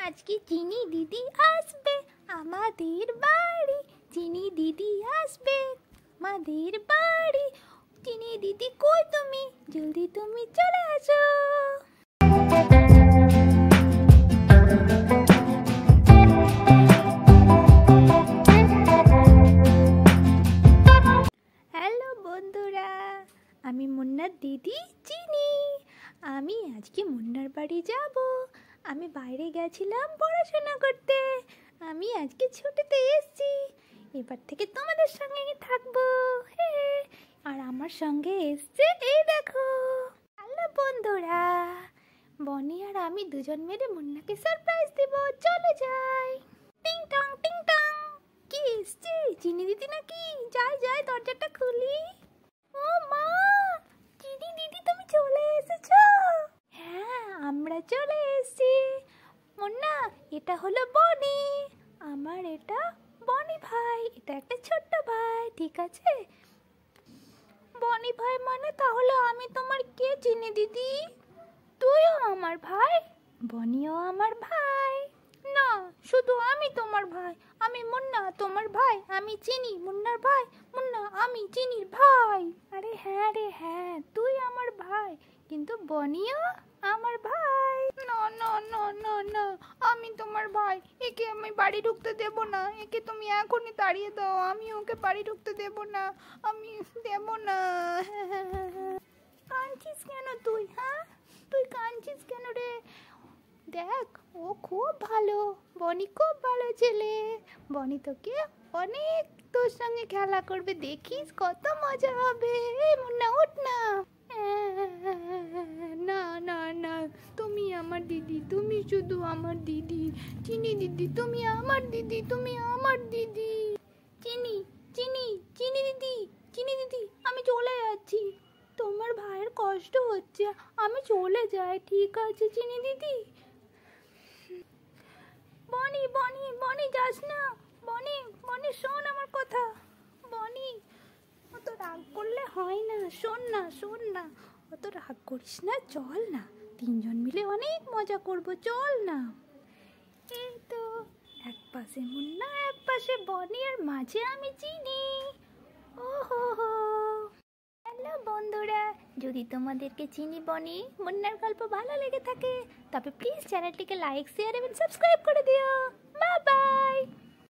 আজকে চিনি দিদি আসবে আমাদের বাড়ি। চিনি দিদি আসবে আমাদের বাড়ি। চিনি দিদি কই তুমি, জলদি তুমি চলে আসো। হ্যালো বন্ধুরা, আমি মুন্নার দিদি চিনি। আমি আজকে মুন্নার বাড়ি যাব। আমি বাইরে গেছিলাম পড়াশোনা করতে। আমি আজকে ছুটিতে এসেছি। এবার থেকে তোমাদের সঙ্গেই থাকবো। আর আমার সঙ্গে এসছে এই দেখো। হ্যালো বন্ধুরা, বনি আর আমি দুজন মিলে মুন্নাকে সারপ্রাইজ দেব। চলে যাই। টিং টং টিং টং। কি এসছে? চিনি দিদি নাকি? যাই যাই, দরজাটা খুলি। ও মা, চিনি দিদি তুমি চলে এসেছো? হ্যাঁ, আমরা চলে এসেছি। মুন্না, এটা হলো বনি। আমার এটা বনি ভাই। এটা একটা ছোট্ট ভাই, ঠিক আছে? বনি ভাই মানে তাহলে আমি তোমার কে চিনি দিদি? তুইও আমার ভাই, বনিও আমার ভাই। না, শুধু আমি তোমার ভাই। আমি মুন্না তোমার ভাই। আমি চিনি মুন্নার ভাই। মুন্না আমি চিনির ভাই। আরে হ্যাঁ রে হ্যাঁ, তুই আমার ভাই, কিন্তু বনিও আমার ভাই। না না না না না, আমি তোমার ভাই। একে আমি বাড়ি ঢুকতে দেব না। একে তুমি এখনই তাড়িয়ে দাও। আমি ওকে বাড়ি ঢুকতে দেব না। আমি দেব না। কাঁদছিস কেন তুই? হ্যাঁ, তুই কাঁদছিস কেন রে? দেখ, ও খুব ভালো। বনি খুব ভালো ছেলে। বনি তোকে অনেক তোর সঙ্গে খেলা করবে, দেখিস কত মজা হবে। এই মুন্না উঠ না। না না না, তুমি আমার দিদি, তুমি শুধু আমার দিদি। চিনি দিদি তুমি আমার দিদি, তুমি আমার দিদি। চিনি চিনি চিনি দিদি, চিনি দিদি আমি চলে যাচ্ছি। তোমার ভাইয়ের কষ্ট হচ্ছে, আমি চলে যাই, ঠিক আছে চিনি দিদি? বনি বনি বনি, যাস না। বনি বনি শোন আমার কথা। বনি, অত রাগ করলে হয় না। শোন না শোন না, অত রাগ করিস না। চল না, তিনজন মিলে অনেক মজা করব। চল না। এই তো, এক পাশে মুন্না, এক পাশে বনি, আর মাঝে আমি চিনি। ও হো হো। হ্যালো বন্ধুরা, যদি তোমাদেরকে চিনি বনি মুন্নার গল্প ভালো লেগে থাকে তবে প্লিজ চ্যানেলটিকে লাইক, শেয়ার এবং সাবস্ক্রাইব করে দিও। Bye bye.